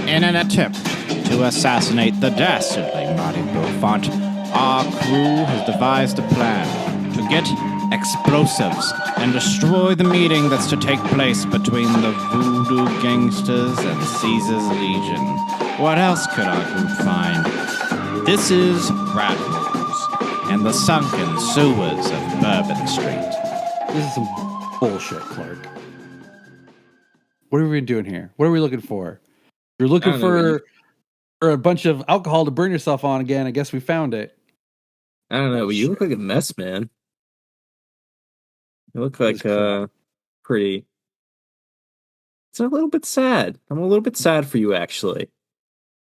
In an attempt to assassinate the dastardly Marty Bouffant, our crew has devised a plan to get explosives and destroy the meeting that's to take place between the voodoo gangsters and Caesar's Legion. What else could our group find? This is Rat Rules and the sunken sewers of Bourbon Street. This is some bullshit, Clark. What are we doing here? What are we looking for? You're looking for a bunch of alcohol to burn yourself on again. I guess we found it. I don't know, but you look like a mess, man. You look like pretty... It's a little bit sad. I'm a little bit sad for you, actually.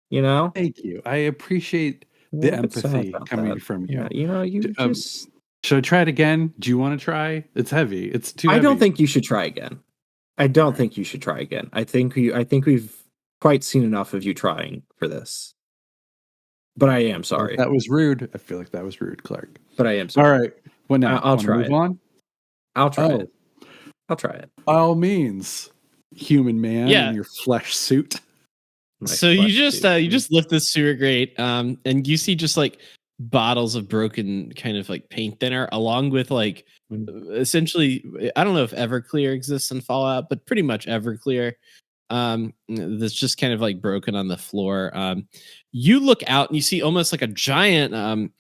You know? Thank you. I appreciate the empathy coming from you. Yeah, you know, you just... Should I try it again? Do you want to try? It's heavy. It's too heavy. I don't think you should try again. I think we've quite seen enough of you trying for this. But I am sorry. That was rude. I feel like that was rude, Clark. But I am sorry. All right. What now? I'll try it. On? I'll try it. I'll try it. By all means, human man in your flesh suit. So you just lift the sewer grate, and you see just like bottles of broken kind of like paint thinner, along with like essentially, I don't know if Everclear exists in Fallout, but pretty much Everclear. That's just kind of like broken on the floor. You look out and you see almost like a giant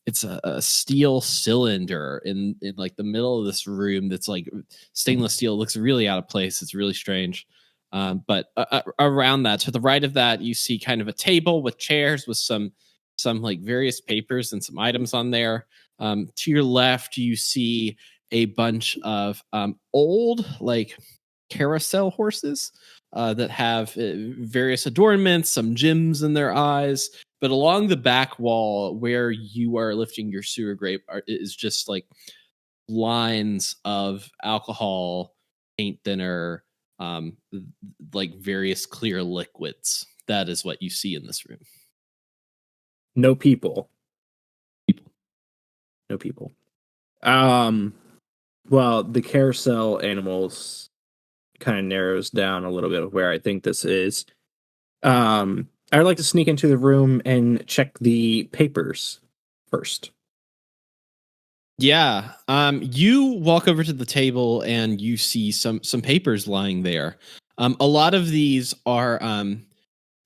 it's a steel cylinder in like the middle of this room that's like stainless steel. It looks really out of place. It's really strange. But around that, to the right of that, you see kind of a table with chairs with some like various papers and some items on there. To your left, you see a bunch of old like carousel horses that have various adornments, some gems in their eyes. But along the back wall where you are lifting your sewer grate is just like lines of alcohol, paint thinner, like various clear liquids. That is what you see in this room. No people. No people. Well, the carousel animals kind of narrows down a little bit of where I think this is. I'd like to sneak into the room and check the papers first. Yeah. You walk over to the table and you see some papers lying there. A lot of these are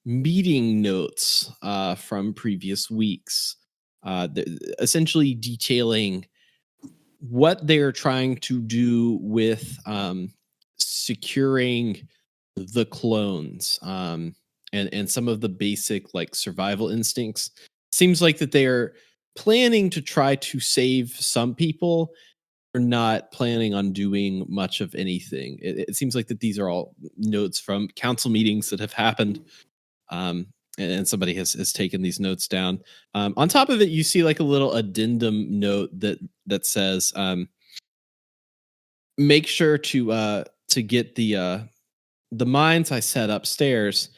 meeting notes from previous weeks, essentially detailing what they're trying to do with securing the clones and some of the basic like survival instincts. Seems like that they're planning to try to save some people. They're not planning on doing much of anything. It seems like that these are all notes from council meetings that have happened. And somebody has taken these notes down. On top of it, you see like a little addendum note that says, make sure to get the mines I set upstairs,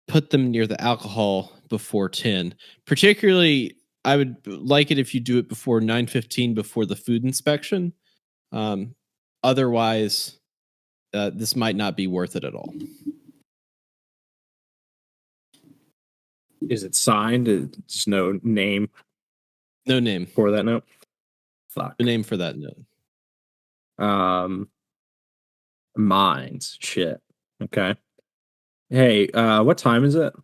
put them near the alcohol before 10. Particularly, I would like it if you do it before 9:15, before the food inspection. Otherwise, this might not be worth it at all. Is it signed? There's no name. No name for that note. Fuck. No name for that note. Mines. Shit. Okay. Hey, what time is it?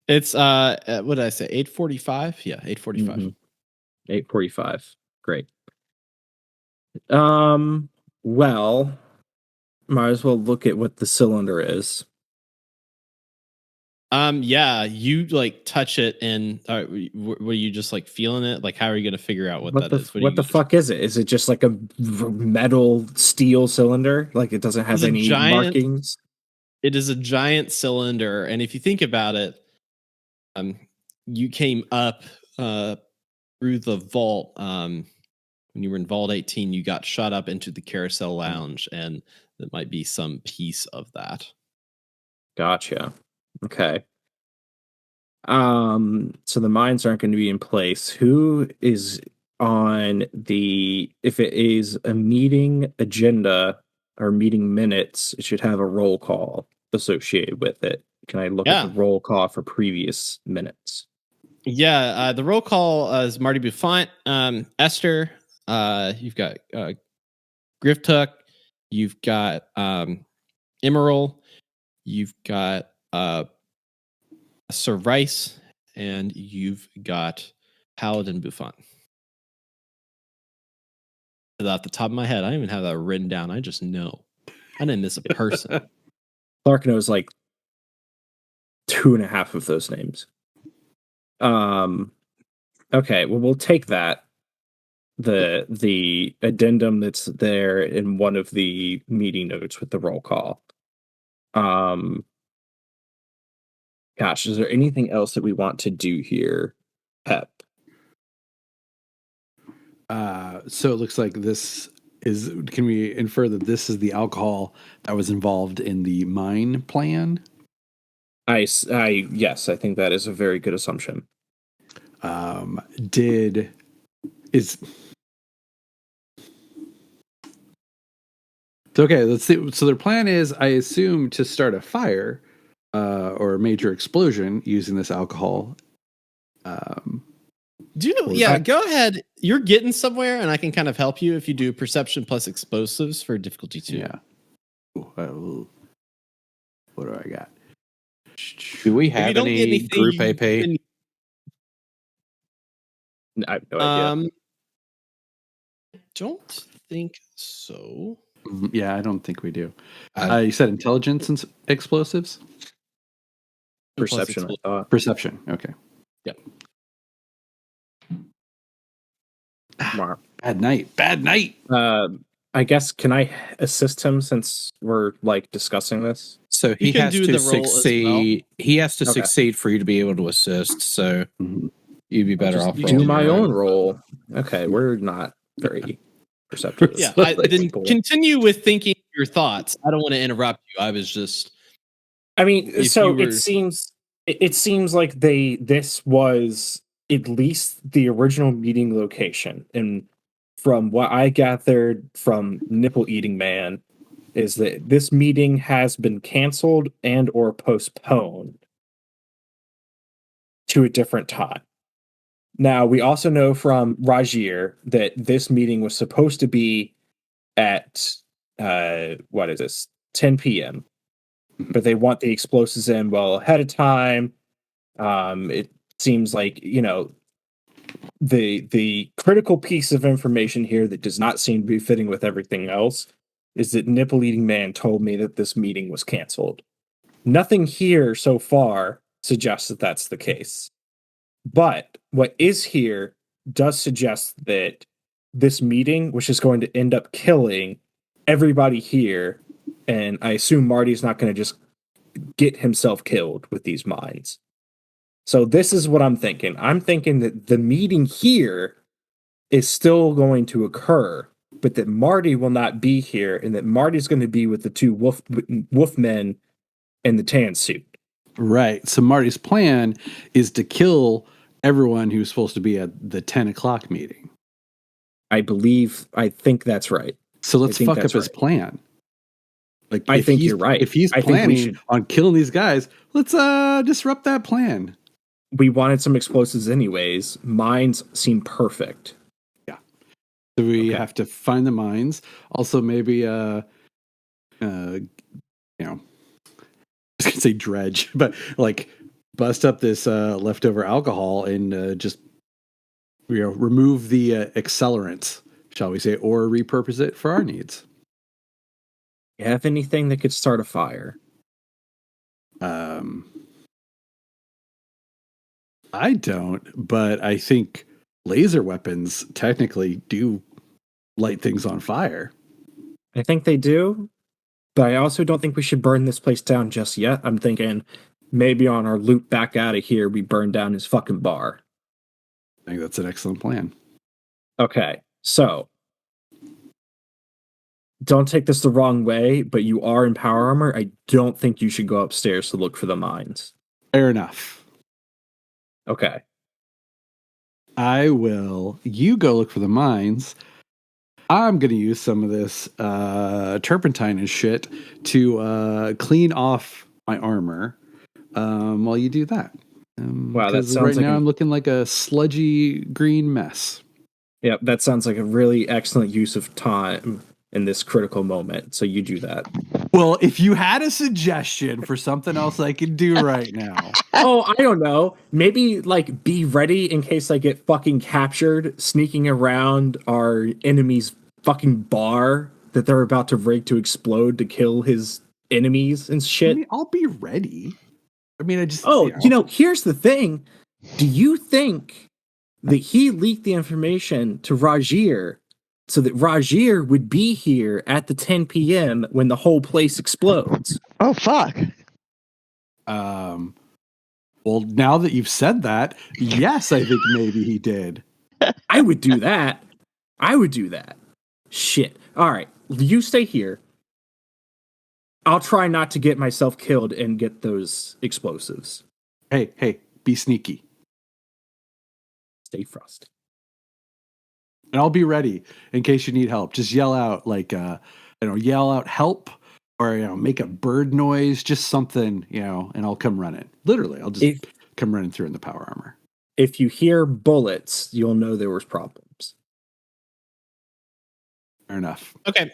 It's what did I say? 8:45? Yeah, 8:45. Mm-hmm. 8:45. Great. Well, might as well look at what the cylinder is. Yeah, you like touch it and were you just like feeling it? Like, how are you going to figure out what that is? What the fuck is it? Is it just like a metal steel cylinder? Like it doesn't have any markings? It is a giant cylinder. And if you think about it, you came up through the vault. When you were in Vault 18, you got shot up into the Carousel Lounge, and that might be some piece of that. Gotcha. Okay. So the mines aren't going to be in place. Who is on if it is a meeting agenda, our meeting minutes, it should have a roll call associated with it. Can I look at the roll call for previous minutes? Yeah, the roll call is Marty Bouffant, Esther. You've got Griftuck. You've got Emerald. You've got Sir Rice, and you've got Paladin Bouffant. Off the top of my head, I don't even have that written down. I just know. I didn't miss a person. Clark knows like 2.5 of those names. Okay, well, we'll take that. The addendum that's there in one of the meeting notes with the roll call. Gosh, is there anything else that we want to do here, Pep? So it looks like this is. Can we infer that this is the alcohol that was involved in the mine plan? Yes, I think that is a very good assumption. Okay, let's see. So their plan is, I assume, to start a fire or a major explosion using this alcohol. Go ahead. You're getting somewhere, and I can kind of help you if you do perception plus explosives for difficulty 2. Yeah. What do I got? Do we have any group AP? I have no idea. Don't think so. Yeah, I don't think we do. You said intelligence and explosives? Perception. Perception. Okay. Yep. Bad night. I guess, can I assist him since we're like discussing this? So he has to succeed. He has to succeed for you to be able to assist. So you'd be better off. Do my own roll. Okay, we're not very perceptive. Yeah, I didn't continue with thinking your thoughts. I don't want to interrupt you. I was just. I mean, so it seems like this was at least the original meeting location, and from what I gathered from Nipple Eating Man, is that this meeting has been canceled and or postponed to a different time. Now, we also know from Rajir that this meeting was supposed to be at 10 p.m. But they want the explosives in well ahead of time. It seems like, the critical piece of information here that does not seem to be fitting with everything else is that Nipple Eating Man told me that this meeting was canceled. Nothing here so far suggests that that's the case. But what is here does suggest that this meeting, which is going to end up killing everybody here, and I assume Marty's not going to just get himself killed with these mines. So this is what I'm thinking. I'm thinking that the meeting here is still going to occur, but that Marty will not be here, and that Marty's going to be with the two wolf men in the tan suit. Right. So Marty's plan is to kill everyone who's supposed to be at the 10 o'clock meeting. I think that's right. So let's fuck up his plan. Like, I think you're right. If he's planning on killing these guys, let's disrupt that plan. We wanted some explosives anyways. Mines seem perfect. Yeah. So we have to find the mines. Also, maybe I was gonna say dredge, but like bust up this leftover alcohol and just remove the accelerants, shall we say, or repurpose it for our needs. You have anything that could start a fire? I don't, but I think laser weapons technically do light things on fire. I think they do, but I also don't think we should burn this place down just yet. I'm thinking maybe on our loop back out of here, we burn down his fucking bar. I think that's an excellent plan. Okay, so don't take this the wrong way, but you are in power armor. I don't think you should go upstairs to look for the mines. Fair enough. Okay. I will. You go look for the mines. I'm going to use some of this turpentine and shit to clean off my armor while you do that. Wow, that sounds right like now I'm looking like a sludgy green mess. Yeah, that sounds like a really excellent use of time in this critical moment. So you do that. Well, if you had a suggestion for something else I could do right now. Oh, I don't know. Maybe like be ready in case I get fucking captured sneaking around our enemy's fucking bar that they're about to rig to explode to kill his enemies and shit. I mean, I'll be ready. I mean, I just... Oh, here's the thing. Do you think that he leaked the information to Rajir so that Rajir would be here at the 10 p.m. when the whole place explodes? Oh, fuck. Well, now that you've said that, yes, I think maybe he did. I would do that. Shit. All right, you stay here. I'll try not to get myself killed and get those explosives. Hey, be sneaky. Stay frosty. And I'll be ready in case you need help. Just yell out yell out help, or make a bird noise, just something, and I'll come running. Literally, I'll just come running through in the power armor. If you hear bullets, you'll know there was problems. Fair enough. Okay.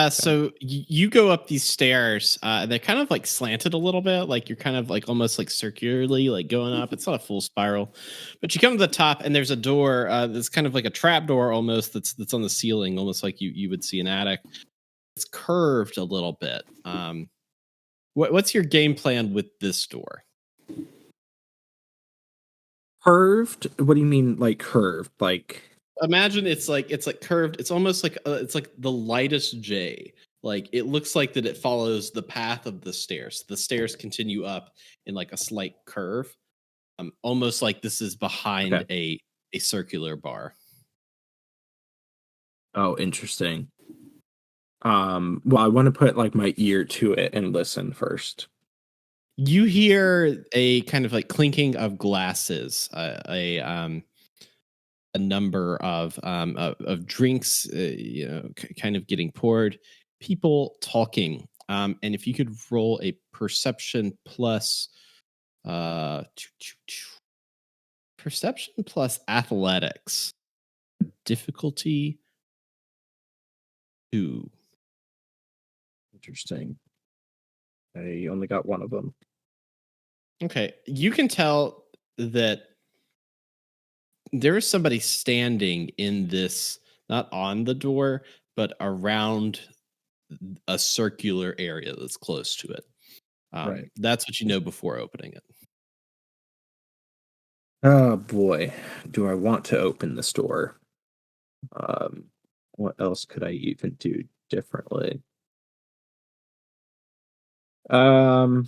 So you go up these stairs. They're kind of like slanted a little bit, like you're kind of like almost like circularly like going up. It's not a full spiral, but you come to the top and there's a door that's kind of like a trap door almost that's on the ceiling, almost like you would see an attic. It's curved a little bit. What's your game plan with this door? Curved? What do you mean, like curved? Like, imagine it's like curved. It's almost like it's like the lightest J. Like it looks like that it follows the path of the stairs. The stairs continue up in like a slight curve, almost like this is behind a circular bar. Oh, interesting. Well, I want to put like my ear to it and listen first. You hear a kind of like clinking of glasses, a number of drinks, kind of getting poured, people talking. And if you could roll a perception plus athletics, difficulty 2. Interesting. I only got one of them. Okay, you can tell that there is somebody standing in this, not on the door, but around a circular area that's close to it. Right. That's what you know before opening it. Oh boy, do I want to open this door? What else could I even do differently? How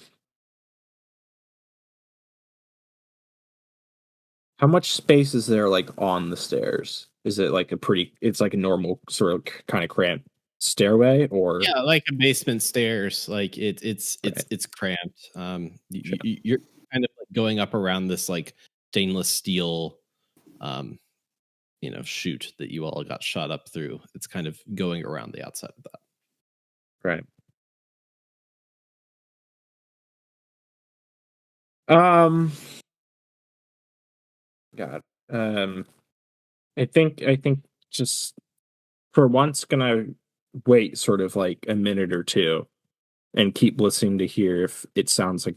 much space is there like on the stairs? Is it like it's like a normal sort of kind of cramped stairway, or yeah, like a basement stairs? Like it's cramped. You're kind of like going up around this like stainless steel chute that you all got shot up through. It's kind of going around the outside of that. Right. God. I think just for once gonna wait sort of like a minute or two and keep listening to hear if it sounds like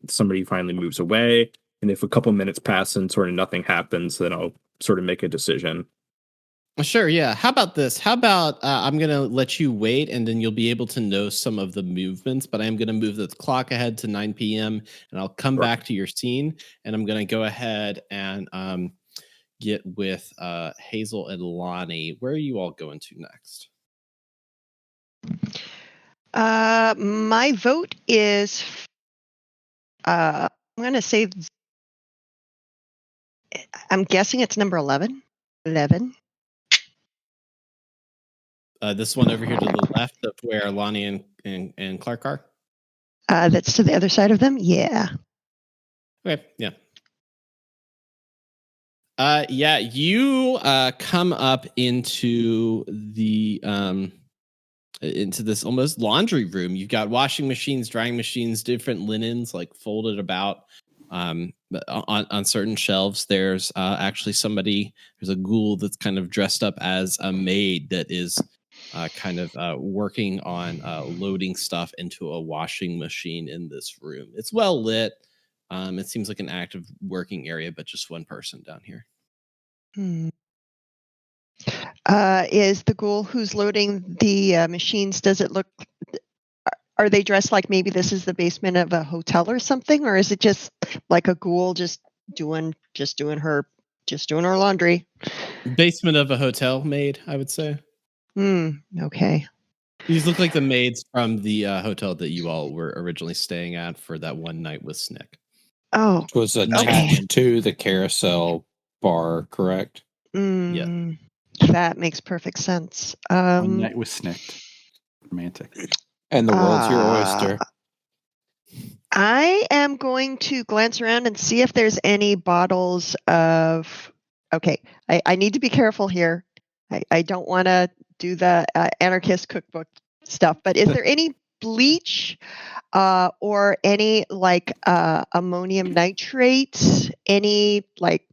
somebody finally moves away, and if a couple minutes pass and sort of nothing happens, then I'll sort of make a decision. Sure, yeah. How about this? How about I'm going to let you wait, and then you'll be able to know some of the movements, but I'm going to move the clock ahead to 9 p.m., and I'll come back to your scene, and I'm going to go ahead and get with Hazel and Lonnie. Where are you all going to next? My vote is, I'm going to say, I'm guessing it's number 11. 11. This one over here to the left of where Lonnie and Clark are? That's to the other side of them? Yeah. Okay, yeah. Yeah, you come up into the into this almost laundry room. You've got washing machines, drying machines, different linens like folded about. On certain shelves, there's actually there's a ghoul that's kind of dressed up as a maid that is kind of working on loading stuff into a washing machine in this room. It's well lit. It seems like an active working area, but just one person down here. Is the ghoul who's loading the machines, does it look, are they dressed like maybe this is the basement of a hotel or something? Or is it just like a ghoul just doing her laundry? Basement of a hotel maid, I would say. Okay. These look like the maids from the hotel that you all were originally staying at for that one night with Snick. Oh, Which was attached to the carousel bar, correct? Yeah. That makes perfect sense. One night was snicked. Romantic. And the world's your oyster. I am going to glance around and see if there's any bottles of... Okay, I need to be careful here. I don't want to do the anarchist cookbook stuff, but is there any bleach or any like ammonium nitrate? Any like...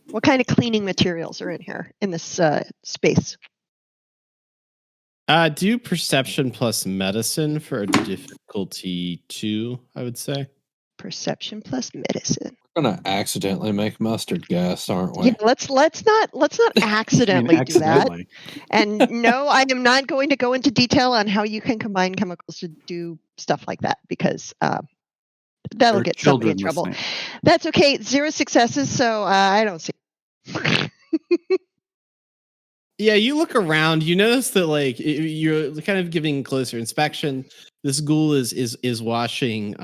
what kind of cleaning materials are in here in this space? Do perception plus medicine for a difficulty 2, I would say. Perception plus medicine. We're gonna accidentally make mustard gas, aren't we? Yeah, let's not accidentally do that. And no, I am not going to go into detail on how you can combine chemicals to do stuff like that because that'll get somebody in trouble. Listening. That's okay. 0 successes, so I don't see. Yeah, you look around. You notice that like you're kind of giving closer inspection. This ghoul is washing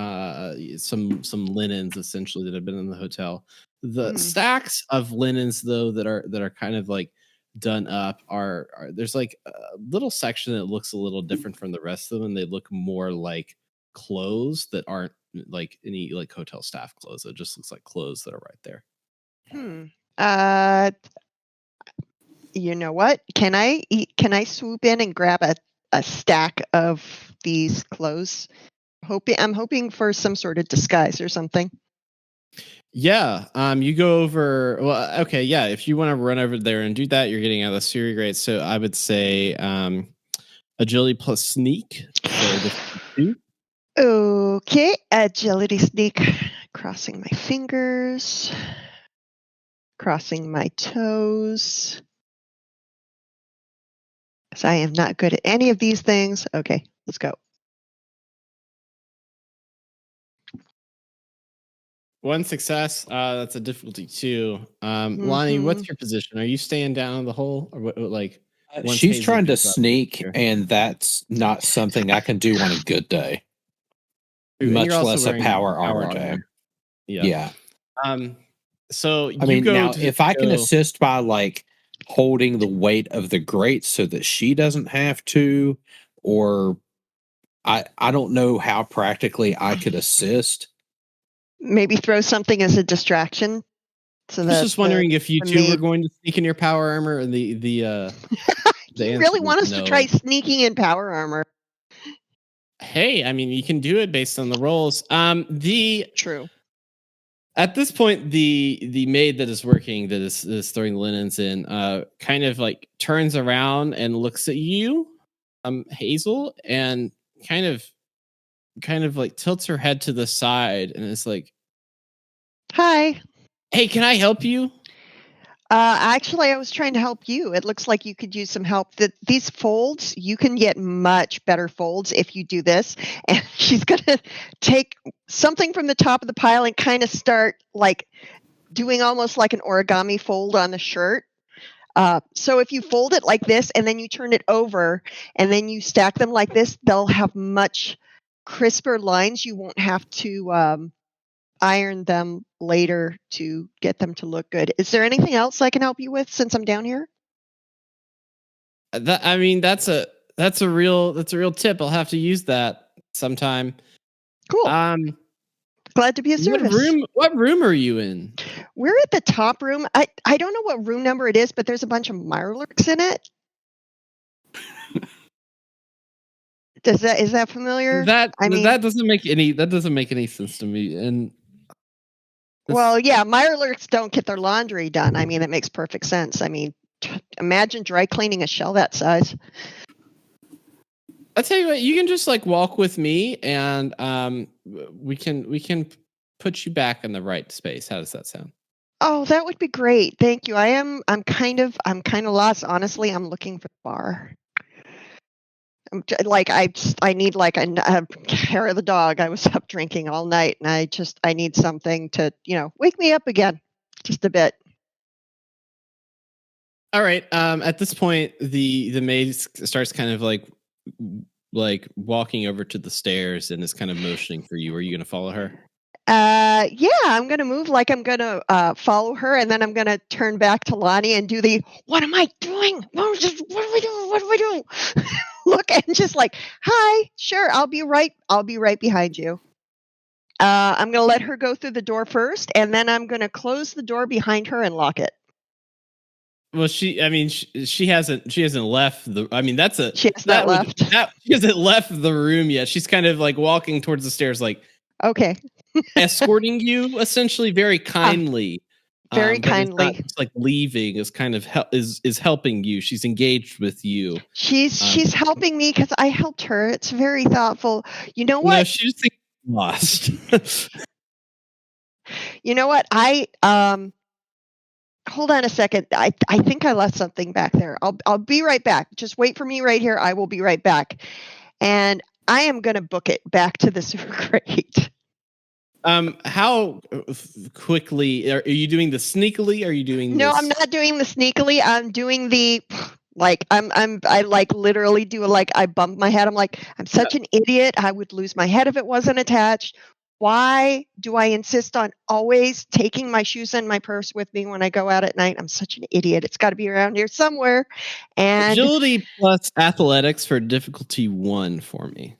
some linens essentially that have been in the hotel. The stacks of linens though that are kind of like done up are there's like a little section that looks a little different from the rest of them, and they look more like clothes that aren't like any like hotel staff clothes. It just looks like clothes that are right there. You know what? Can I Can I swoop in and grab a stack of these clothes? I'm hoping for some sort of disguise or something. Yeah. You go over. Well, okay. Yeah. If you want to run over there and do that, you're getting out of the Siri grade. So I would say agility plus sneak for the 2. Okay, agility sneak. Crossing my fingers. Crossing my toes. Because I am not good at any of these things. Okay, let's go. 1 success. That's a difficulty 2. Lonnie, what's your position? Are you staying down in the hole, or what? Like, she's trying to sneak, and that's not something I can do on a good day. Much less a power armor day. Yeah. So I mean, now if I can assist by like holding the weight of the grate so that she doesn't have to, or I don't know how practically I could assist. Maybe throw something as a distraction. So I was just wondering if you two were going to sneak in your power armor, and the you really want us to try sneaking in power armor? Hey, I mean, you can do it based on the rolls. True. At this point, the maid that is working, that is throwing the linens in, kind of like turns around and looks at you, Hazel, and kind of like tilts her head to the side and is like, "Hi. Hey, can I help you?" Actually, I was trying to help you. It looks like you could use some help. These folds, you can get much better folds if you do this. And she's going to take something from the top of the pile and kind of start like doing almost like an origami fold on the shirt. So if you fold it like this and then you turn it over and then you stack them like this, they'll have much crisper lines. You won't have to iron them later to get them to look good. Is there anything else I can help you with since I'm down here? I mean, that's a real tip. I'll have to use that sometime. Cool. Glad to be of service. What room are you in? We're at the top room. I don't know what room number it is, but there's a bunch of Mirelurks in it. Is that familiar? That doesn't make any sense to me. And well, yeah, Mirelurks don't get their laundry done. I mean, that makes perfect sense. I mean, imagine dry cleaning a shell that size. I'll tell you what, you can just like walk with me, and we can put you back in the right space. How does that sound? Oh, that would be great. Thank you. I'm kind of lost. Honestly, I'm looking for the bar. I need like a hair of the dog. I was up drinking all night, and I need something to wake me up again, just a bit. All right. At this point, the maid starts kind of like walking over to the stairs and is kind of motioning for you. Are you going to follow her? Yeah, I'm going to move like I'm going to follow her, and then I'm going to turn back to Lonnie and do the, what am I doing? What are we doing? Look, and just like, hi, sure, I'll be right behind you. I'm going to let her go through the door first, and then I'm going to close the door behind her and lock it. Well, she hasn't left the. I mean, she hasn't left the room yet. She's kind of like walking towards the stairs, like okay, escorting you essentially very kindly. Very kindly. It's like leaving is kind of is helping you. She's engaged with you. She's helping me because I helped her. It's very thoughtful. You know what? No, she's lost. You know what? Hold on a second. I think I left something back there. I'll be right back. Just wait for me right here. I will be right back. And I am going to book it back to the super great. How quickly are you doing the sneakily? Are you doing No, I'm not doing the sneakily. I'm doing the I like literally do I bump my head. I'm like, I'm such an idiot. I would lose my head if it wasn't attached. Why do I insist on always taking my shoes and my purse with me when I go out at night? I'm such an idiot. It's got to be around here somewhere. And agility plus athletics for difficulty 1 for me.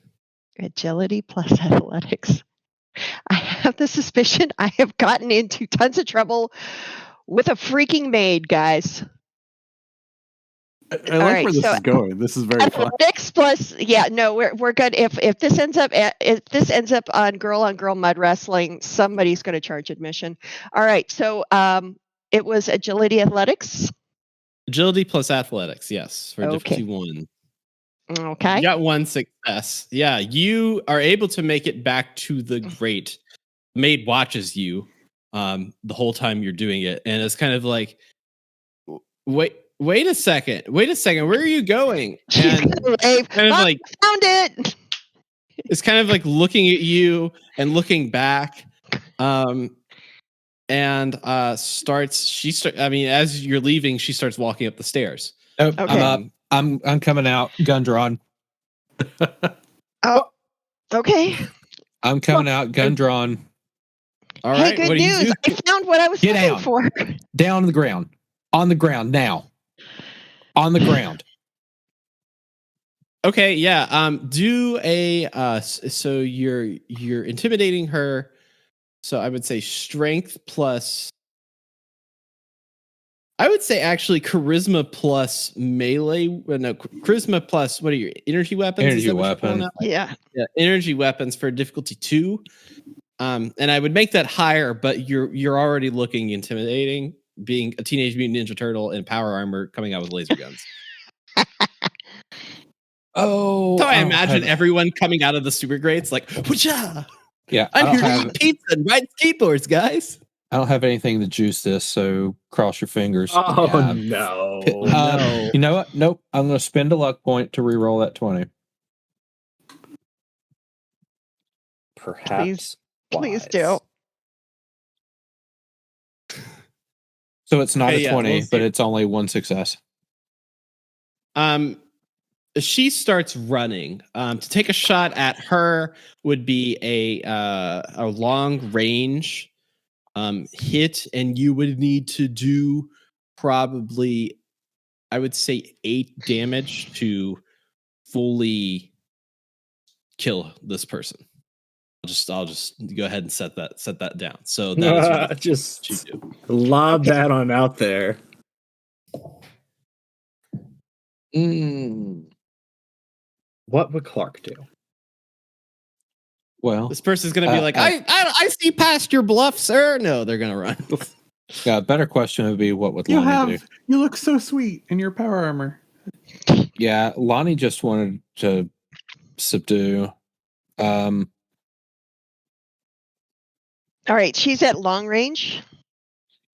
Agility plus athletics. I have the suspicion I have gotten into tons of trouble with a freaking maid, guys. I like where this is going. This is very fun. Athletics plus, we're good. If this ends up on girl mud wrestling, somebody's going to charge admission. All right, so it was agility athletics. Agility plus athletics, yes, for difficulty 1. Okay, you got 1 success. Yeah, you are able to make it back to the grate. Maid watches you the whole time you're doing it, and it's kind of like, Wait a second. Where are you going? And kind of like found it. It's kind of like looking at you and looking back, and as you're leaving, she starts walking up the stairs. Nope, okay. I'm coming out, gun drawn. Oh, okay. I'm coming out, gun drawn. All right. Hey, good news! I found what I was looking for. Down on the ground. On the ground now. On the ground. Okay, yeah. Do a so you're intimidating her. So I would say strength plus, I would say actually charisma plus melee. No, charisma plus, what are your energy weapons? Energy weapon. Yeah, energy weapons for difficulty 2. And I would make that higher, but you're already looking intimidating, being a Teenage Mutant Ninja Turtle in power armor coming out with laser guns. So I imagine everyone coming out of the super greats like, whatcha? Yeah, I'm here to eat pizza and ride skateboards, guys. I don't have anything to juice this, so cross your fingers. Oh, no. No. You know what? Nope. I'm going to spend a luck point to reroll that 20. Perhaps. Please do. So it's not a 20, but it's only 1 success. She starts running. To take a shot at her would be a long range hit, and you would need to do probably, I would say, 8 damage to fully kill this person. I'll just go ahead and set that down. So that is what you just do. lob that on out there. What would Clark do? Well, This person's gonna be like, I see past your bluff, sir. No, they're gonna run. a better question would be, what would Lonnie do? You look so sweet in your power armor. Yeah, Lonnie just wanted to subdue. All right, she's at long range.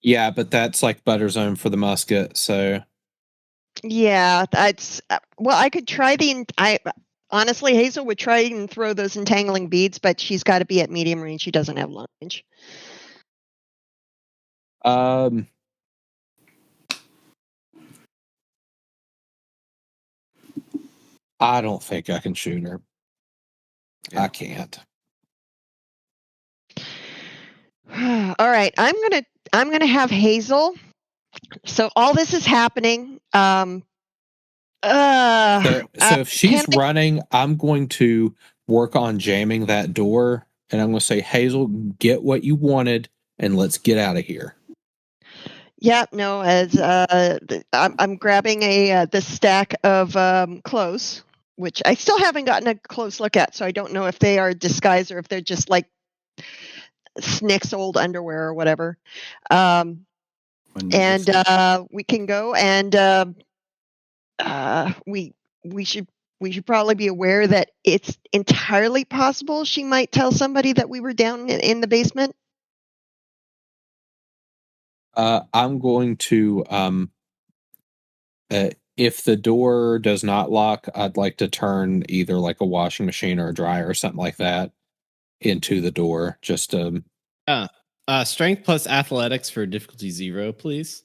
Yeah, but that's like butter zone for the musket. So Yeah, that's well. I could try honestly, Hazel would try and throw those entangling beads, but she's got to be at medium range. She doesn't have long range. I don't think I can shoot her. Yeah. I can't. All right, I'm gonna have Hazel. So all this is happening. So if she's running, I'm going to work on jamming that door, and I'm going to say, Hazel, get what you wanted, and let's get out of here. Yeah, no. As I'm grabbing the stack of clothes, which I still haven't gotten a close look at, so I don't know if they are disguised or if they're just like Snick's old underwear or whatever. And we can go, and we should probably be aware that it's entirely possible she might tell somebody that we were down in the basement. I'm going to, if the door does not lock, I'd like to turn either like a washing machine or a dryer or something like that into the door. Just strength plus athletics for difficulty 0, please.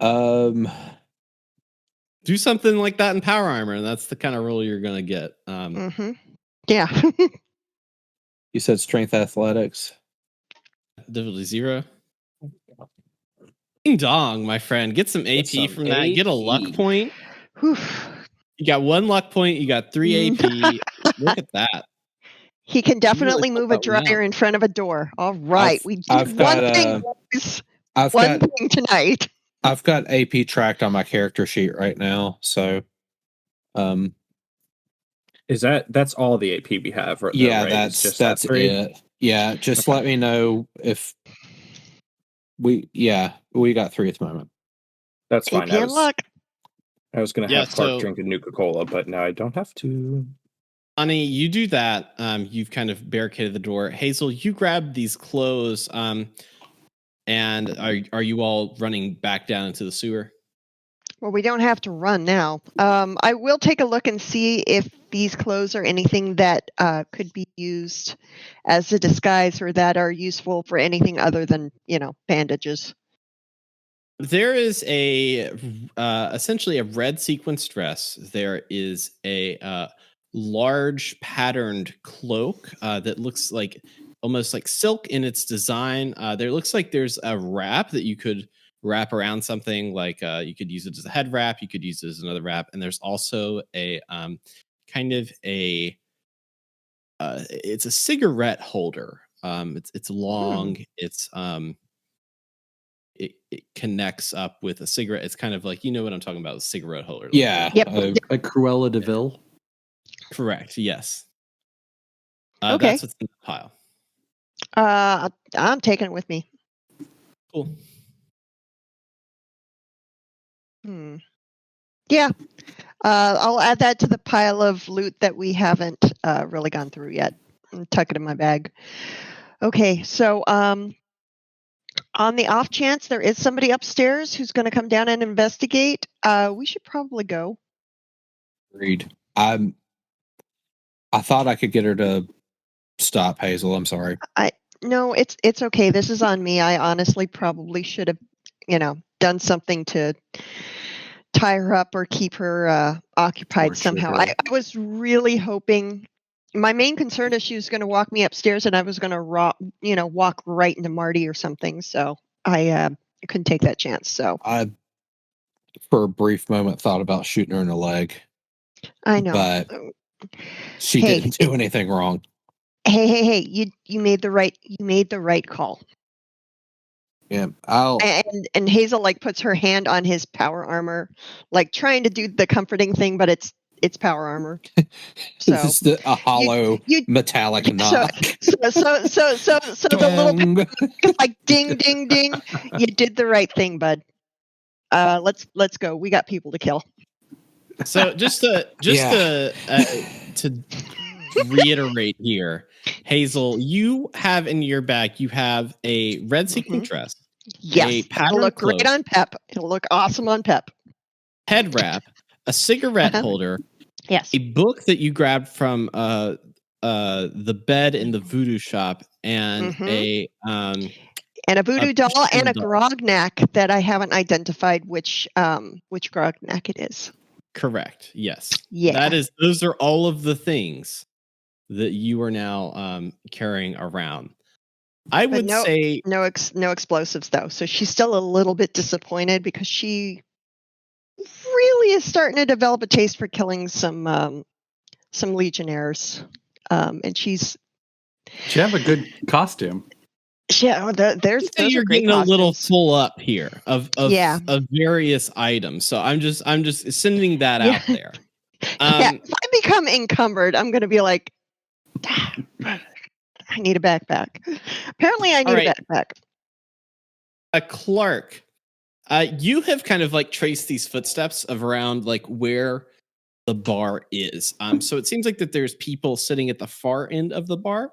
Do something like that in power armor, and that's the kind of roll you're gonna get. Yeah. You said strength athletics. Difficulty 0. Ding dong, my friend. Get some AP from that. Get a luck point. You got 1 luck point. You got 3 AP. Look at that. He can definitely move a dryer in front of a door. All right. We did one thing, boys. One thing tonight. I've got AP tracked on my character sheet right now. So is that's all the AP we have? Right? Yeah, right? that's it. Yeah, just let me know if we got 3 at the moment. That's fine. I was going to have Clark drink a Nuka-Cola, but now I don't have to. Ani, you do that. You've kind of barricaded the door. Hazel, you grab these clothes. And are you all running back down into the sewer? Well, we don't have to run now. I will take a look and see if these clothes are anything that could be used as a disguise or that are useful for anything other than, bandages. There is essentially a red sequence dress. There is a large patterned cloak that looks like almost like silk in its design. There looks like there's a wrap that you could wrap around something, like you could use it as a head wrap, you could use it as another wrap, and there's also a it's a cigarette holder. It's long. It connects up with a cigarette. It's kind of like, you know what I'm talking about, a cigarette holder. Yeah. Yep. Like Cruella de Vil. Correct. Yes. Okay. That's what's in the pile. I'm taking it with me. Cool. Yeah. I'll add that to the pile of loot that we haven't really gone through yet and tuck it in my bag. Okay. So, on the off chance there is somebody upstairs who's going to come down and investigate, we should probably go. Agreed. I thought I could get her to stop, Hazel. I'm sorry. No, it's okay. This is on me. I honestly probably should have, done something to tie her up or keep her occupied somehow. I was really hoping. My main concern is she was going to walk me upstairs, and I was going to walk right into Marty or something. So I couldn't take that chance. So I, for a brief moment, thought about shooting her in the leg. I know, but she didn't do anything wrong. Hey! You made the right call. Yeah, And Hazel like puts her hand on his power armor, like trying to do the comforting thing, but it's power armor. So this is a hollow metallic knock. So the little is like ding ding ding. You did the right thing, bud. Let's go. We got people to kill. So just to reiterate here, Hazel, you have in your bag, you have a red sequin dress. Yes, it'll look great on Pep. It'll look awesome on Pep. Head wrap, a cigarette holder, yes, a book that you grabbed from the bed in the voodoo shop, and a voodoo doll and a grognack that I haven't identified which grognack it is. Correct. Yes. Yeah. Those are all of the things that you are now carrying around. I would say no explosives though. So she's still a little bit disappointed because she really is starting to develop a taste for killing some legionnaires. And she have a good costume. Yeah, there's you're getting a little full up here of various items. So I'm just sending that out there. If I become encumbered, I'm going to be like, I need a backpack. Apparently, I need a backpack. Clark, you have kind of like traced these footsteps of around like where the bar is. So it seems like that there's people sitting at the far end of the bar.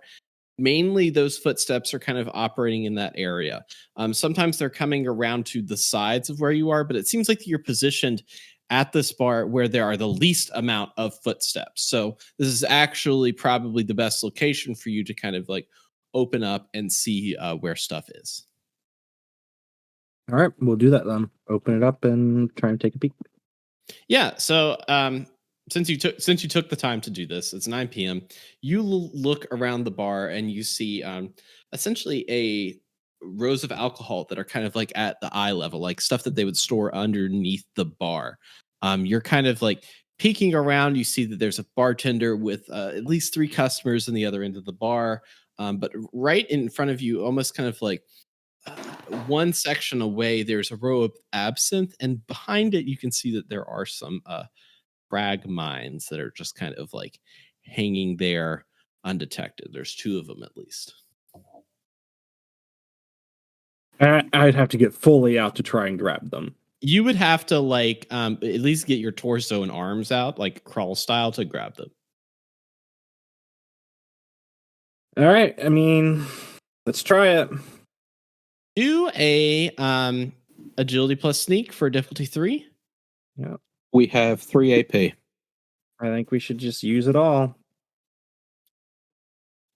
Mainly those footsteps are kind of operating in that area. Sometimes they're coming around to the sides of where you are, but it seems like you're positioned at this bar where there are the least amount of footsteps. So this is actually probably the best location for you to kind of like open up and see where stuff is. All right, we'll do that then. Open it up and try and take a peek. Yeah. So since you took the time to do this, it's 9 p.m. You look around the bar and you see essentially a rows of alcohol that are kind of like at the eye level, like stuff that they would store underneath the bar. You're kind of like peeking around. You see that there's a bartender with at least 3 customers on the other end of the bar. But right in front of you, almost kind of like one section away, there's a row of absinthe, and behind it, you can see that there are some frag mines that are just kind of like hanging there undetected. There's 2 of them at least. I'd have to get fully out to try and grab them. You would have to like at least get your torso and arms out, like crawl style, to grab them. All right, I mean, let's try it. Do a agility plus sneak for difficulty 3. Yeah. We have 3 AP. I think we should just use it all.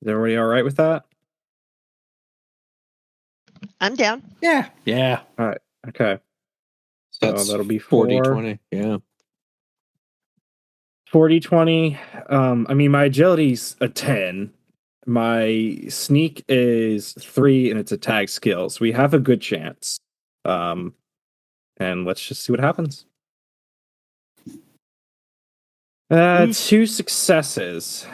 Is everybody all right with that? I'm down. Yeah. All right. Okay. So That's that'll be 40-20. Yeah. 40-20. I mean, my agility's a 10. My sneak is 3, and it's a tag skill. So we have a good chance. And let's just see what happens. 2 successes.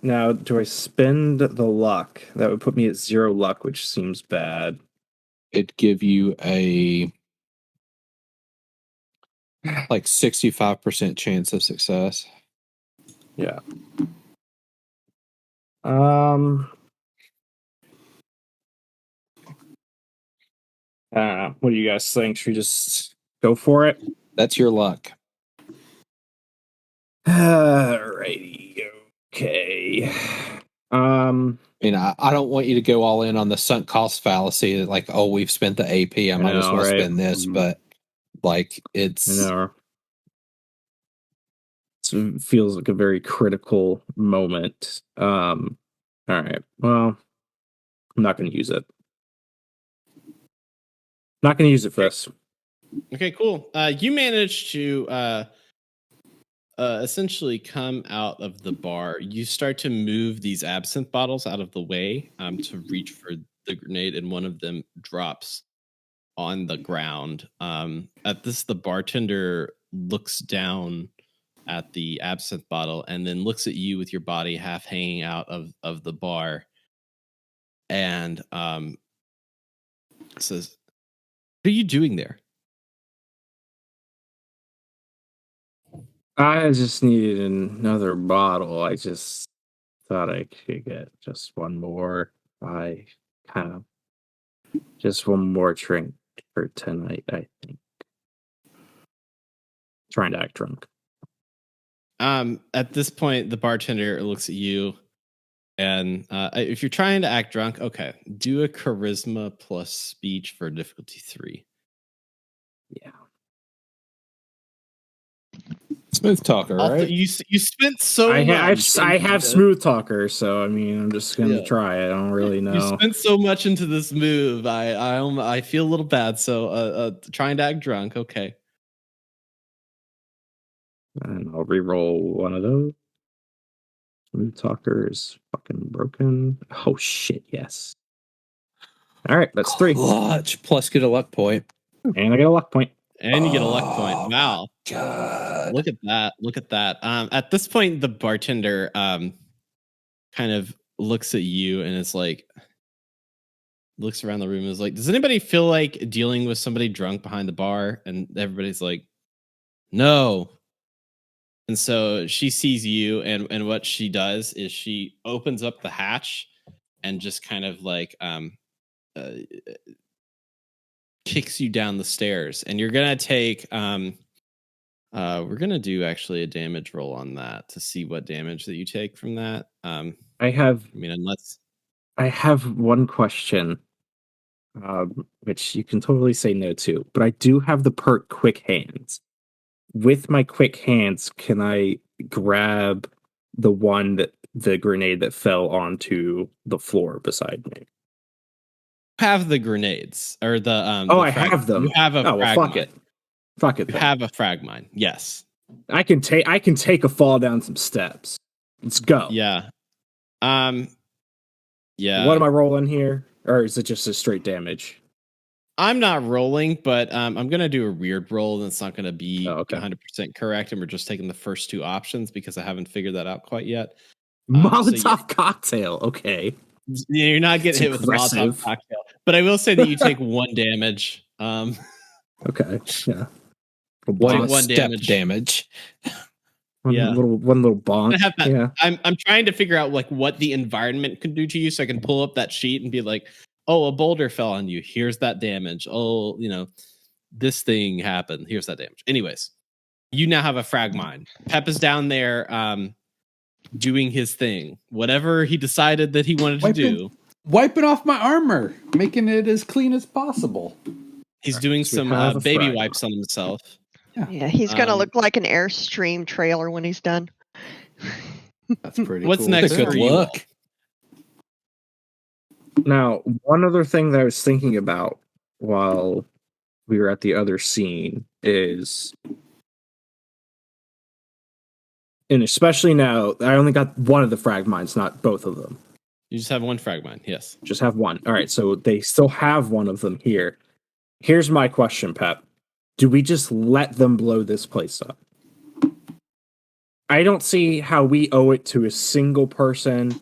Now, do I spend the luck? That would put me at 0 luck, which seems bad. It'd give you a like 65% chance of success. Yeah. What do you guys think? Should we just go for it? That's your luck. Alrighty. Okay. I mean, I don't want you to go all in on the sunk cost fallacy that, like, oh, we've spent the AP, I might as well spend this, but like it's. I know. It feels like a very critical moment. All right. Well, I'm not going to use it. Not going to use it for this. Okay, cool. You managed to essentially come out of the bar. You start to move these absinthe bottles out of the way to reach for the grenade, and one of them drops on the ground. At this, the bartender looks down at the absinthe bottle and then looks at you with your body half hanging out of the bar, and says, "What are you doing there?" I just needed another bottle. I just thought I could get just one more. I kind of just one more drink for tonight, I think. Trying to act drunk. At this point, the bartender looks at you, and if you're trying to act drunk, okay, do a charisma plus speech for difficulty 3. Yeah. Smooth talker, right? You spent so I much. have smooth talker, so I mean, I'm just gonna try. I don't really know. You spent so much into this move. I feel a little bad. So trying to act drunk. Okay. And I'll re-roll one of those. Smooth talker is fucking broken. Oh shit! Yes. All right, that's 3. Clutch. Plus get a luck point. And I get a luck point. And you get a luck point. Wow. God. Look at that. Look at that. At this point, the bartender kind of looks at you and is like, looks around the room and is like, does anybody feel like dealing with somebody drunk behind the bar? And everybody's like, no. And so she sees you, and what she does is she opens up the hatch and just kind of like kicks you down the stairs. And you're gonna take we're gonna do actually a damage roll on that to see what damage that you take from that. I have one question, which you can totally say no to, but I do have the perk Quick Hands. With my quick hands, can I grab the grenade that fell onto the floor beside me? Have the grenades or the I have them. You have a frag fuck mine. it. Fuck it. You have a frag mine. Yes. I can take a fall down some steps. Let's go. Yeah. Yeah. What am I rolling here? Or is it just a straight damage? I'm not rolling, but I'm going to do a weird roll, and it's not going to be 100% correct, and we're just taking the first 2 options because I haven't figured that out quite yet. Molotov cocktail. Okay. You're not getting hit with a Molotov cocktail, but I will say that you take 1 damage. Okay. Yeah. One damage. One little bonk. Yeah. I'm trying to figure out like what the environment could do to you, so I can pull up that sheet and be like, oh, a boulder fell on you. Here's that damage. Oh, this thing happened. Here's that damage. Anyways, you now have a frag mine. Pep is down there doing his thing. Whatever he decided that he wanted to do. Wiping off my armor. Making it as clean as possible. He's doing some baby wipes on himself. Yeah, he's going to look like an Airstream trailer when he's done. That's pretty What's cool. next for you? Look. Now, one other thing that I was thinking about while we were at the other scene is, and especially now, I only got one of the frag mines, not both of them. You just have 1 frag mine, yes. Just have one. All right, so they still have one of them here. Here's my question, Pep. Do we just let them blow this place up? I don't see how we owe it to a single person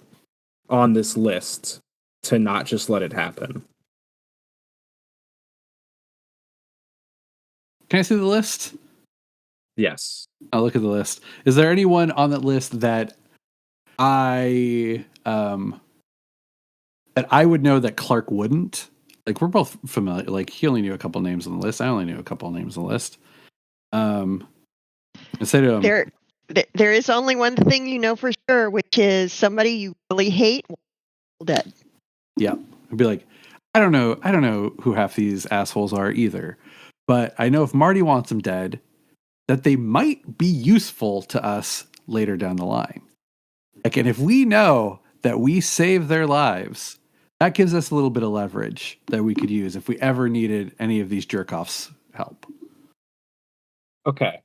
on this list to not just let it happen. Can I see the list? Yes. I'll look at the list. Is there anyone on that list that I would know that Clark wouldn't? Like, we're both familiar. Like, he only knew a couple names on the list. I only knew a couple names on the list. I say to him, there is only one thing you know for sure, which is somebody you really hate dead. Yeah. I'd be like, I don't know who half these assholes are either. But I know if Marty wants them dead, that they might be useful to us later down the line. Like, and if we know that we save their lives, that gives us a little bit of leverage that we could use if we ever needed any of these jerk-offs' help. Okay.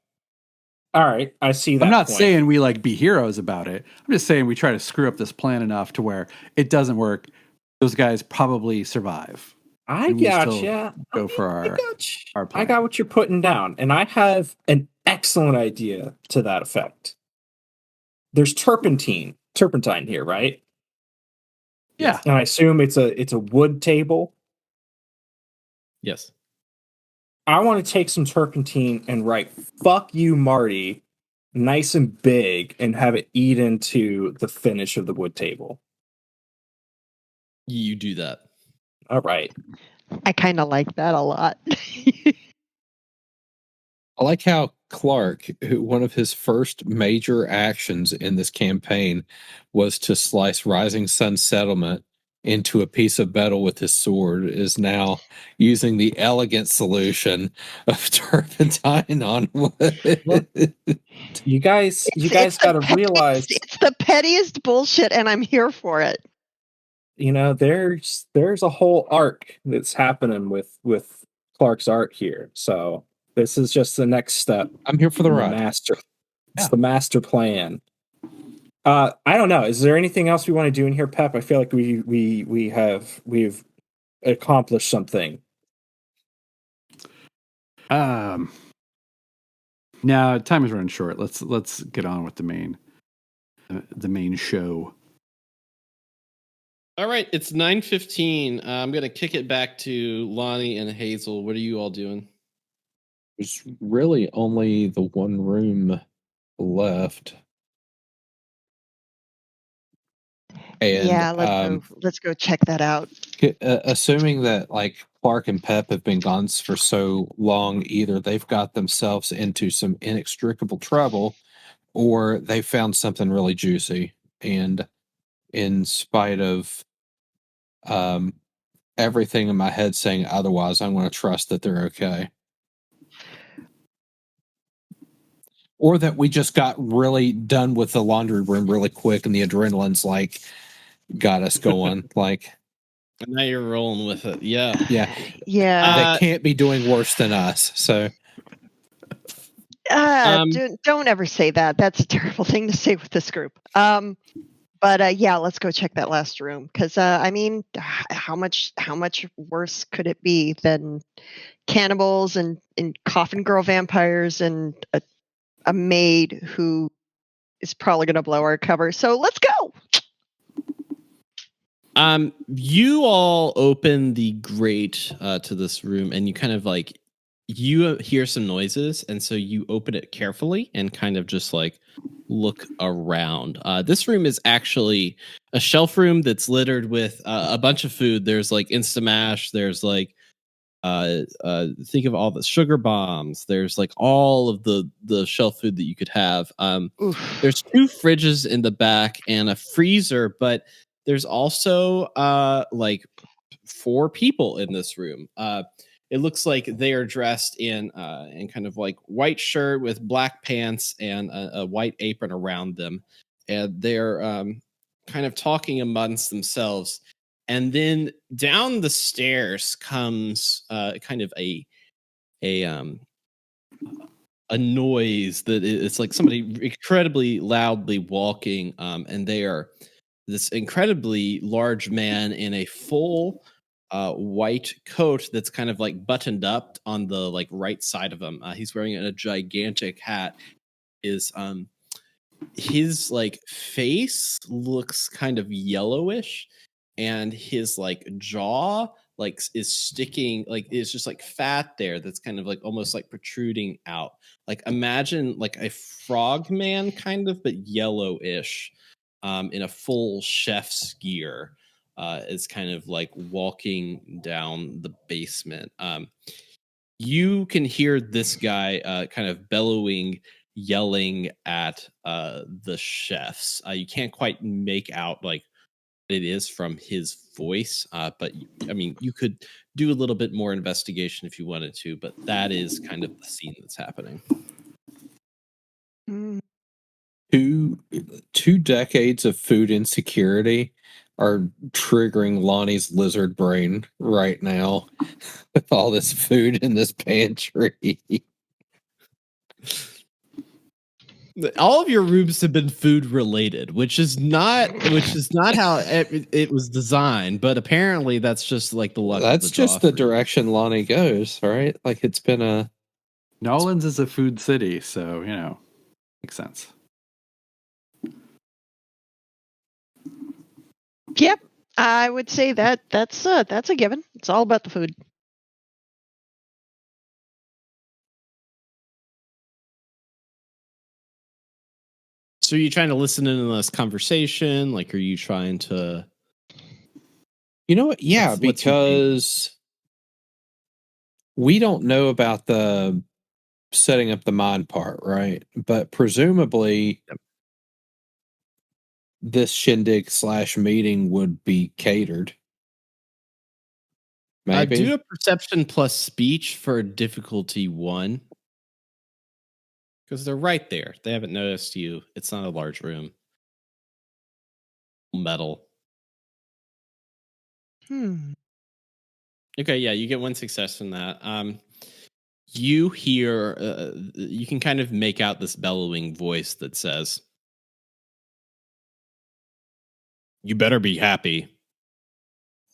All right. I see that. I'm not point. saying we like be heroes about it. I'm just saying we try to screw up this plan enough to where it doesn't work. Those guys probably survive. I gotcha. Go for our plan. I got what you're putting down, and I have an excellent idea to that effect. There's turpentine here, right? Yeah. And I assume it's a wood table. Yes. I want to take some turpentine and write "fuck you, Marty" nice and big and have it eat into the finish of the wood table. You do that. All right. I kind of like that a lot. I like how Clark, one of his first major actions in this campaign was to slice Rising Sun Settlement into a piece of metal with his sword, is now using the elegant solution of turpentine on wood. You guys got to realize, it's the pettiest bullshit, and I'm here for it. there's a whole arc that's happening with Clark's art here. So this is just the next step. I'm here for the ride. It's the master plan. I don't know. Is there anything else we want to do in here, Pep? I feel like we've accomplished something. No, time is running short. Let's get on with the main show. All right, it's 9:15. I'm gonna kick it back to Lonnie and Hazel. What are you all doing? There's really only the one room left. And, yeah, let's go check that out. Assuming that like Clark and Pep have been gone for so long, either they've got themselves into some inextricable trouble, or they found something really juicy. And in spite of everything in my head saying otherwise, I'm going to trust that they're okay. Or that we just got really done with the laundry room really quick and the adrenaline's like got us going. Like, now you're rolling with it. Yeah. Yeah. They can't be doing worse than us. So don't ever say that. That's a terrible thing to say with this group. But yeah, let's go check that last room, because I mean, how much worse could it be than cannibals and coffin girl vampires and a maid who is probably going to blow our cover? So let's go. You all open the grate to this room, and you kind of like you hear some noises, and so you open it carefully and kind of just like look around. This room is actually a shelf room that's littered with a bunch of food. There's like Instamash. There's like think of all the sugar bombs. There's like all of the shelf food that you could have. There's 2 fridges in the back and a freezer, but there's also like 4 people in this room. It looks like they are dressed in kind of like white shirt with black pants and a white apron around them, and they're kind of talking amongst themselves. And then down the stairs comes kind of a noise that it's like somebody incredibly loudly walking, and they are this incredibly large man in a full white coat that's kind of like buttoned up on the like right side of him. He's wearing a gigantic hat. His like face looks kind of yellowish, and his like jaw like is sticking, like it's just like fat there that's kind of like almost like protruding out. Like imagine like a frog man kind of, but yellowish, in a full chef's gear, is kind of like walking down the basement. You can hear this guy kind of bellowing, yelling at the chefs. You can't quite make out like what it is from his voice, but I mean, you could do a little bit more investigation if you wanted to, but that is kind of the scene that's happening. 2 decades of food insecurity are triggering Lonnie's lizard brain right now with all this food in this pantry. All of your rooms have been food related, which is not how it was designed, but apparently that's just like the luck. That's just the direction Lonnie goes, right? Like it's been a Nolans is a food city, so makes sense. Yep, I would say that's a given. It's all about the food. So are you trying to listen in on this conversation? Like, are you trying to? You know what? Yeah, What's your because we don't know about the setting up the mine part, right? But presumably this shindig / meeting would be catered. Maybe. Do a perception plus speech for difficulty 1. Because they're right there. They haven't noticed you. It's not a large room. Metal. Okay, yeah, you get 1 success in that. You hear, you can kind of make out this bellowing voice that says, "You better be happy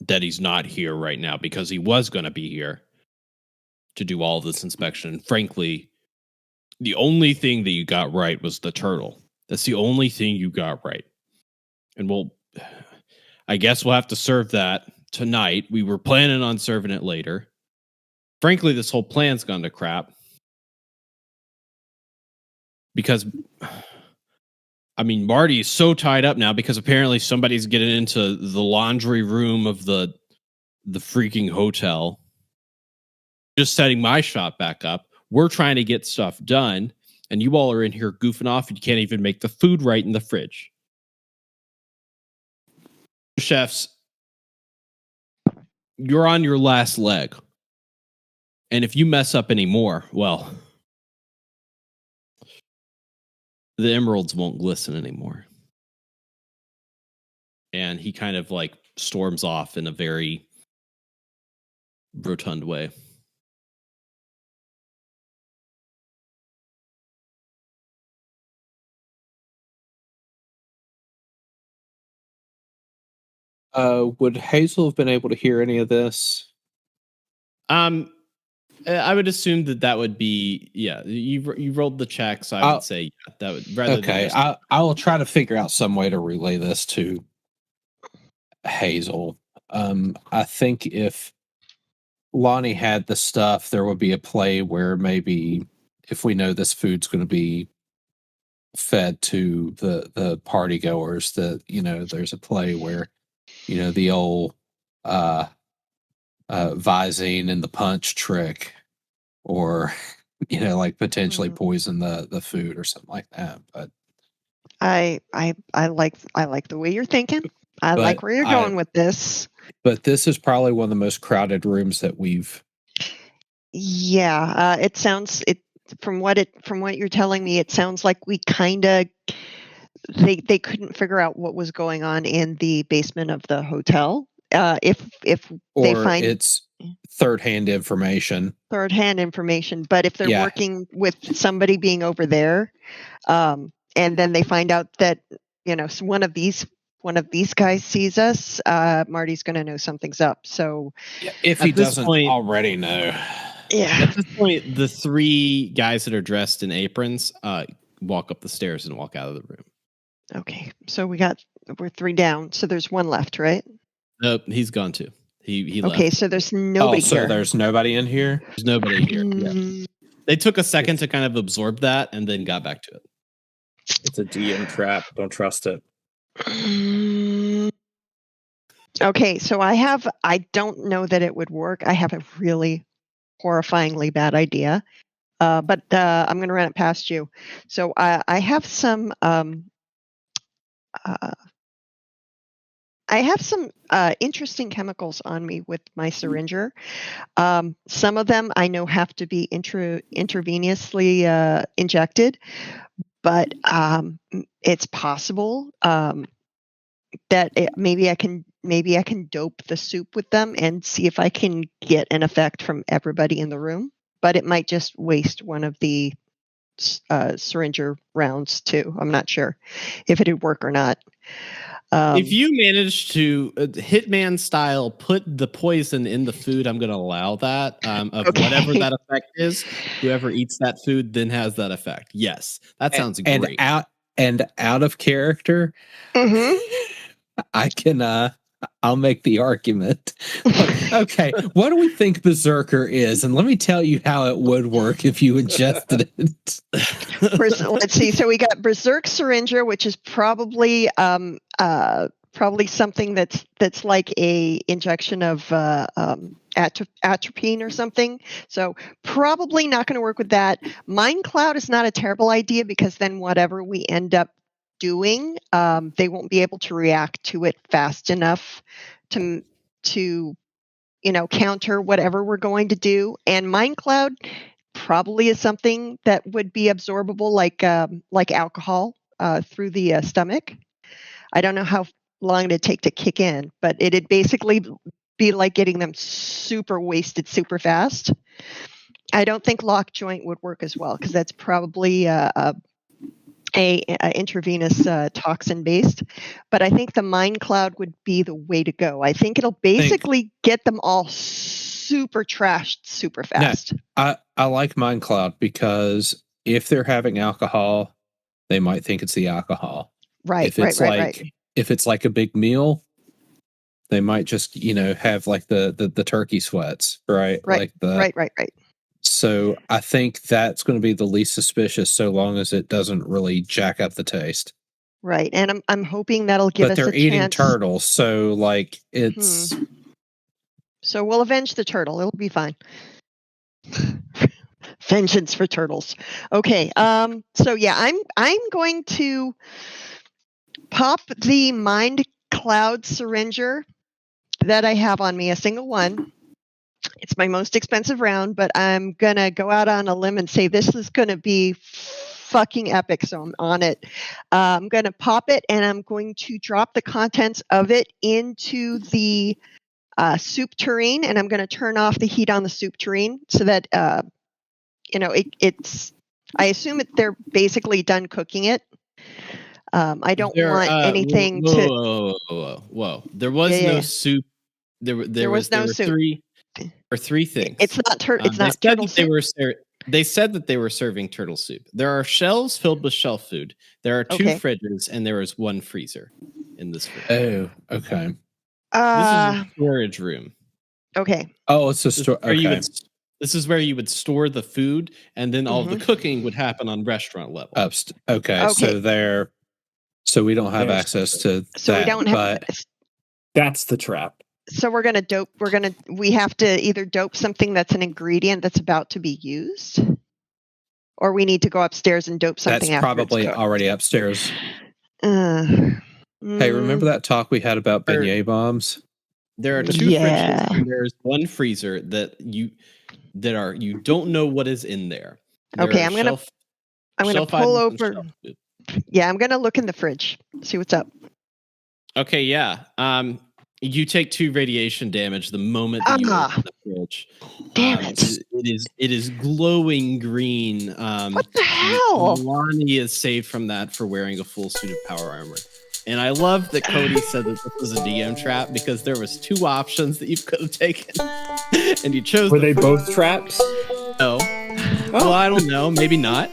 that he's not here right now, because he was going to be here to do all this inspection. And frankly, the only thing that you got right was the turtle. That's the only thing you got right. And I guess we'll have to serve that tonight. We were planning on serving it later. Frankly, this whole plan's gone to crap. Because, I mean, Marty is so tied up now because apparently somebody's getting into the laundry room of the freaking hotel. Just setting my shop back up. We're trying to get stuff done, and you all are in here goofing off, and you can't even make the food right in the fridge. Chefs, you're on your last leg. And if you mess up anymore, well, the emeralds won't glisten anymore." And he kind of like storms off in a very rotund way. Would Hazel have been able to hear any of this? I would assume that would be, yeah. You rolled the check, so I would say yeah, that would rather. Okay, I will try to figure out some way to relay this to Hazel. I think if Lonnie had the stuff, there would be a play where maybe if we know this food's going to be fed to the party goers, that there's a play where the old Visine and the punch trick, or like potentially poison the food or something like that. But I like the way you're thinking. I like where you're going with this. But this is probably one of the most crowded rooms that we've. Yeah, it sounds from what you're telling me. It sounds like we kind of they couldn't figure out what was going on in the basement of the hotel. If they find it's third-hand information, but if they're working with somebody being over there, and then they find out that one of these guys sees us, Marty's going to know something's up. So if he doesn't already know. Yeah. At this point, the 3 guys that are dressed in aprons walk up the stairs and walk out of the room. Okay, so we're 3 down. So there's 1 left, right? Nope, he's gone too. He left. Okay, so there's nobody here. So there's nobody in here? There's nobody here. Yeah. They took a second to kind of absorb that and then got back to it. It's a DM trap. Don't trust it. Okay, so I don't know that it would work. I have a really horrifyingly bad idea, but I'm going to run it past you. So I have some interesting chemicals on me with my syringer. Some of them I know have to be intravenously injected, but it's possible that maybe I can dope the soup with them and see if I can get an effect from everybody in the room. But it might just waste one of the syringer rounds too. I'm not sure if it would work or not. If you manage to Hitman style put the poison in the food, I'm going to allow that. Of whatever that effect is, whoever eats that food then has that effect. Yes, that sounds great. And out of character, I can. I'll make the argument. Okay, what do we think Berserker is? And let me tell you how it would work if you ingested it. Let's see. So we got Berserk Syringer, which is probably something that's like a injection of atropine or something. So probably not going to work with that. Mind Cloud is not a terrible idea because then whatever we end up doing, they won't be able to react to it fast enough to counter whatever we're going to do. And Mind Cloud probably is something that would be absorbable like alcohol through the stomach. I don't know how long it'd take to kick in, but it'd basically be like getting them super wasted super fast. I don't think Lock Joint would work as well because that's probably a intravenous toxin based, but I think the Mind Cloud would be the way to go. I think it'll basically get them all super trashed super fast. No, I like Mind Cloud because if they're having alcohol, they might think it's the alcohol. Right. If it's like a big meal, they might just have like the turkey sweats, right? Right. Right. So I think that's going to be the least suspicious, so long as it doesn't really jack up the taste. Right, and I'm hoping that'll give us a chance. But they're eating turtles, so like it's. So we'll avenge the turtle. It'll be fine. Vengeance for turtles. Okay. So yeah, I'm going to pop the Mind Cloud Syringer that I have on me, a single one. It's my most expensive round, but I'm going to go out on a limb and say this is going to be fucking epic, so I'm on it. I'm going to pop it, and I'm going to drop the contents of it into the soup tureen, and I'm going to turn off the heat on the soup tureen so that, it's, I assume they're basically done cooking it. I don't want anything Whoa. There was no soup. There was no soup. Three things. It's not turtle soup. They said that they were serving turtle soup. There are shelves filled with shelf food. There are two fridges, and there is one freezer in this fridge. Oh, okay. This is a storage room. Okay. Oh, it's a store. Okay. This is where you would store the food, and then all the cooking would happen on restaurant level. Okay. So we don't have access to that. We don't have. That's the trap. So we're going to dope. We have to either dope something that's an ingredient that's about to be used, or we need to go upstairs and dope something. That's probably already upstairs. Hey, remember that talk we had about beignet bombs? There are two fridges, and there's one freezer that you don't know what is in there. Okay, I'm gonna pull over. Yeah, I'm gonna look in the fridge, see what's up. Okay, yeah. You take 2 radiation damage the moment that you open the fridge. Damn it! It is glowing green. What the hell? Lonnie is saved from that for wearing a full suit of power armor. And I love that Cody said that this was a DM trap because there was 2 options that you could have taken, and you chose. Were they both traps? No. Well, I don't know. Maybe not.